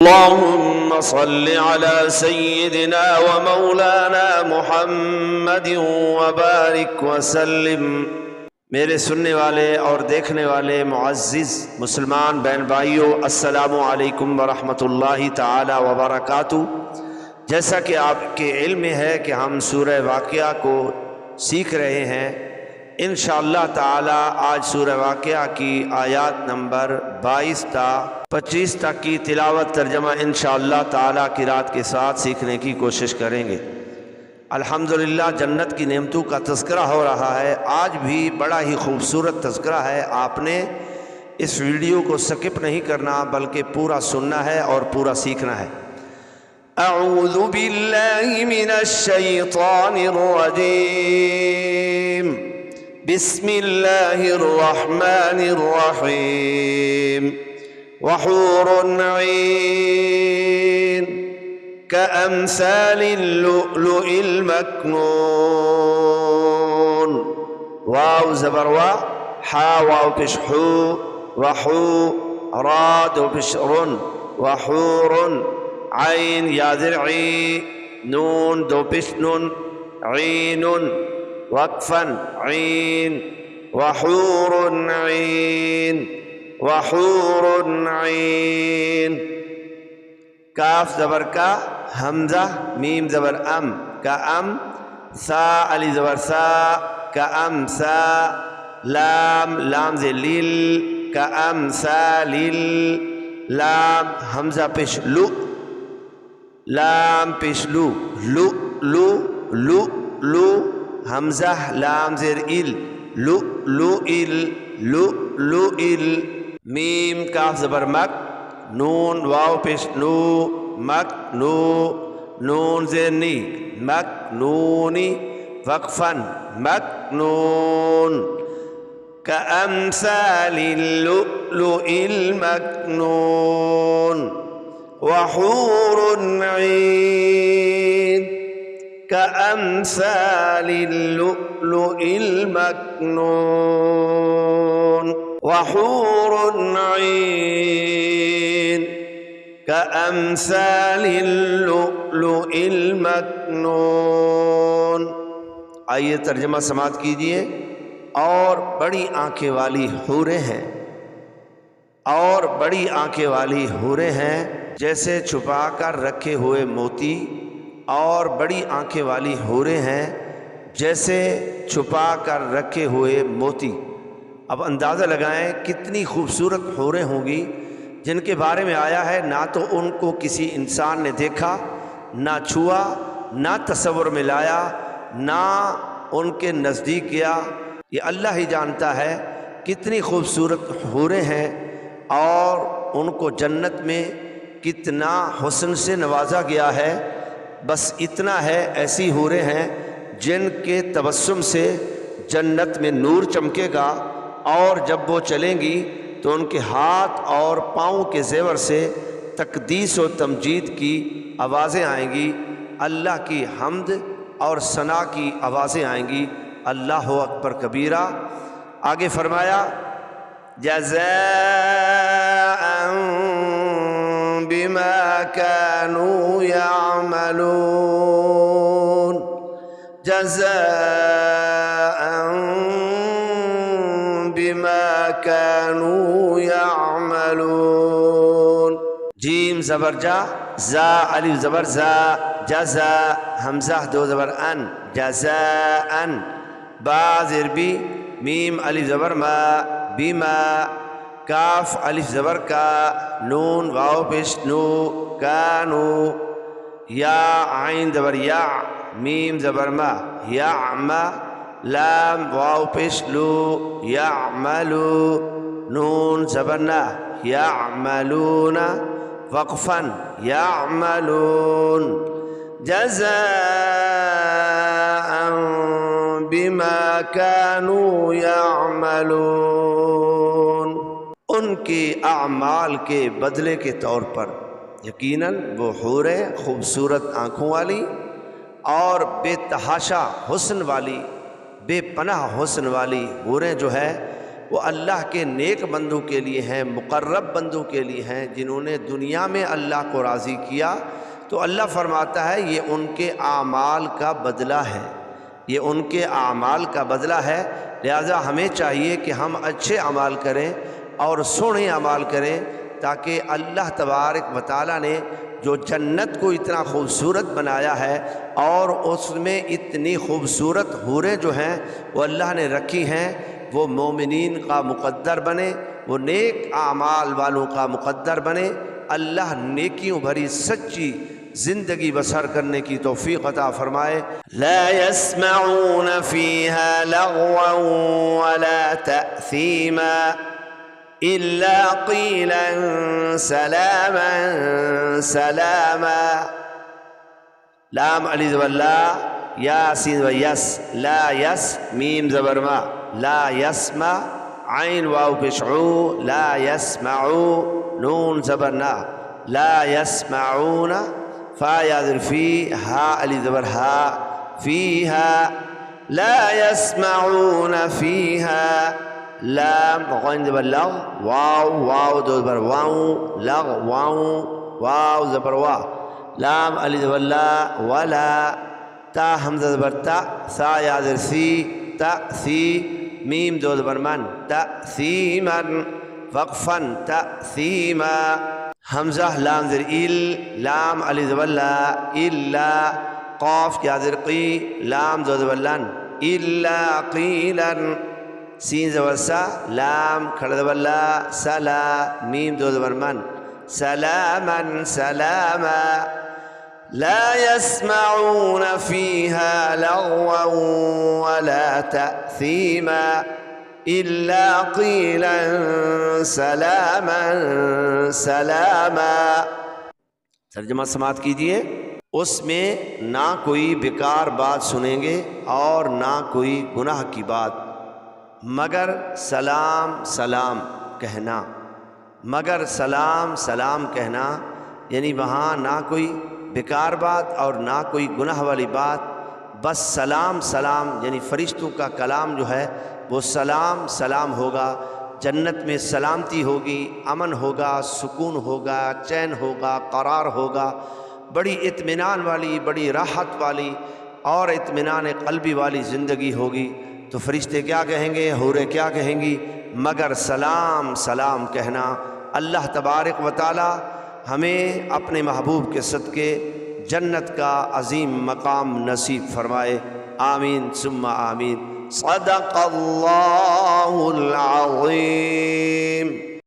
अल्लाहुम्मा सल्लि अला सय्यिदिना व मौलाना मुहम्मद व बारिक व सल्लिम। मेरे सुनने वाले और देखने वाले मुअज़्ज़िज़ मुसलमान बहन भाइयों, अस्सलामु अलैकुम व रहमतुल्लाहि ताला व बरकातुहू। जैसा कि आपके इल्म में है कि हम सूरह वाक़िया को सीख रहे हैं, इंशाअल्लाह ताला आज सूरह वाक़िया की आयत नंबर 22 ता 25 तक की तिलावत तर्जमा इंशाअल्लाह ताला क़िरात के साथ सीखने की कोशिश करेंगे। अल्हम्दुलिल्लाह, जन्नत की नेमतों का तज़किरा हो रहा है। आज भी बड़ा ही खूबसूरत तज़किरा है। आपने इस वीडियो को स्किप नहीं करना बल्कि पूरा सुनना है और पूरा सीखना है। अऊज़ु बिल्लाहि मिनश शैतानिर रजीम। बिस्मिल्लाहिर रहमानिर रहीम। वहूरुन ऐन कअम्सालिल लुअलुइल मकनून। वाव ज़बर वा, हा वाव पेश हू, वहू रा दो पेश रुन, वहूरुन ऐन या ज़ेर ई, नून दो पेश नुन, ऐनुन वक्फन ऐन, वहूरुन ऐन, वहूरुन ऐन। काफ ज़बर का, हमज़ा मीम ज़बर अम का अम, सा अली ज़बर सा का अम सा, लाम लाम ज़े लिल का अम सा लिल, लाम हमज़ा पेश लु, लाम पेश लु, लु लु लु लु, हमज़ा लाम ज़ेर इल, लु लु इल, लु लु इल। मीम काफ ज़बर मक, नून वाव पेश नू, मक नू, नून ज़ेर नी, मक नूनी, वक्फन मक नून। कअम्सालिल लुअलुइल मकनून। वहूरुन ऐन कअम्सालिल लुअलुइल मकनून। वहूरुन ऐन कअम्सालिल लुअलुइल मकनून। आइए तर्जमा समाअत कीजिए। और बड़ी आंखें वाली हूरें हैं, और बड़ी आंखें वाली हूरें हैं जैसे छुपा कर रखे हुए मोती, और बड़ी आंखें वाली हूरें हैं जैसे छुपा कर रखे हुए मोती। अब अंदाज़ा लगाएं कितनी खूबसूरत हूरें होंगी जिनके बारे में आया है, ना तो उनको किसी इंसान ने देखा, ना छुआ, ना तसव्वुर में लाया, ना उनके नज़दीक गया। ये अल्लाह ही जानता है कितनी खूबसूरत हूरें हैं और उनको जन्नत में कितना हुस्न से नवाजा गया है। बस इतना है, ऐसी हूरें हैं जिनके तबस्सुम से जन्नत में नूर चमकेगा, और जब वो चलेंगी तो उनके हाथ और पाँव के ज़ेवर से तक़दीस व तमजीद की आवाज़ें आएंगी, अल्लाह की हम्द और सना की आवाज़ें आएंगी। अल्लाहु अकबर कबीरा। आगे फरमाया, जज़ाअन बिमा कानू यअमलून। जज़ाअन बिमा कानू यअमलून। जीम ज़बर जा, जा अलिफ ज़बर जा, जज़ा हमज़ा दो ज़बर अन, जज़ाअन। बा ज़ेर बी, मीम अलिफ ज़बर मा, बीमा। काफ अलिफ ज़बर का, नून वाव पेश नू, कानू। या आइन ज़बर या, मीम ज़बर मा, यामा। लाम वाव पेश लू, यामलू। नून ज़बर ना, यामलूना, वक़फ़न यामलून। जज़ाअन बिमा कानू यअमलून। उनके अमाल के बदले के तौर पर यकीनन वो हूरें खूबसूरत आँखों वाली और बेतहाशा हुस्न वाली, बेपनाह हुस्न वाली हूरें जो है वो अल्लाह के नेक बंदों के लिए हैं, मुकर्रब बंदों के लिए हैं, जिन्होंने दुनिया में अल्लाह को राज़ी किया। तो अल्लाह फरमाता है ये उनके आमाल का बदला है, ये उनके आमाल का बदला है। लिहाजा हमें चाहिए कि हम अच्छे अमाल करें और सोने अमाल करें, ताकि अल्लाह तबारक व तआला ने जो जन्नत को इतना खूबसूरत बनाया है और उसमें इतनी खूबसूरत हूरें जो हैं वो अल्लाह ने रखी हैं, वो मोमिनीन का मुक़द्दर बने, वो नेक आमाल वालों का मुक़द्दर बने। अल्लाह नेकियों भरी सच्ची ज़िंदगी बसर करने की तौफ़ीक़ अता फ़रमाए। ला यस्मऊन फ़ीहा लगवन वला तअसीमा इल्ला क़ीलन सलामन सलामा। लाम अली ज़बल्ला या सीन व यस, ला यस मीम ज़बरमा, ला यस्मा आइन वाव पेशऊ, ला यस्माऊ नून ज़बरना, ला यस्माऊन फा याज़रफ़ी हा अली ज़बर हा, फ़ीहा ला यस्माऊन फ़ीहा, लाम गैन ज़बर लग, वाव वाव दो ज़बर वाऊ, लग वाऊ, वाव ज़बर वा, लाम अली ज़बर ला, वला, ता हमज़ा ज़बर ता, सा याज़र सी, ता सी, मीम दो ज़बर मन, ता सीमन, वक़फ़न ता सीमा, हमज़ा लाम ज़र इल, लाम अली ज़बर ला, इल्ला, क़ाफ़ याज़र क़ी, लाम दो ज़बर लन, इल्ला क़ीलन, सीन ज़बर सा, लाम खड़ा ज़बर ला, सला, मीम दो ज़बर मन, सलामन सलामा। ला यस्मऊन फ़ीहा लगवन वला तअसीमा इल्ला क़ीलन सलामन सलामा। तर्जुमा समात कीजिए। उसमें ना कोई बेकार बात सुनेंगे और ना कोई गुनाह की बात, मगर सलाम सलाम कहना, मगर सलाम सलाम कहना, यानी वहाँ ना कोई बेकार बात और ना कोई गुनाह वाली बात, बस सलाम सलाम, यानी फ़रिश्तों का कलाम जो है वो सलाम सलाम होगा। जन्नत में सलामती होगी, अमन होगा, सुकून होगा, चैन होगा, करार होगा, बड़ी इत्मीनान वाली, बड़ी राहत वाली और इत्मीनान क़ल्बी वाली ज़िंदगी होगी। तो फ़रिश्ते क्या कहेंगे, हूरें क्या कहेंगी, मगर सलाम सलाम कहना। अल्लाह तबारक व तआला हमें अपने महबूब के सदक़े जन्नत का अज़ीम मकाम नसीब फ़रमाए। आमीन सुम्मा आमीन। सदक़ल्लाहुल अज़ीम।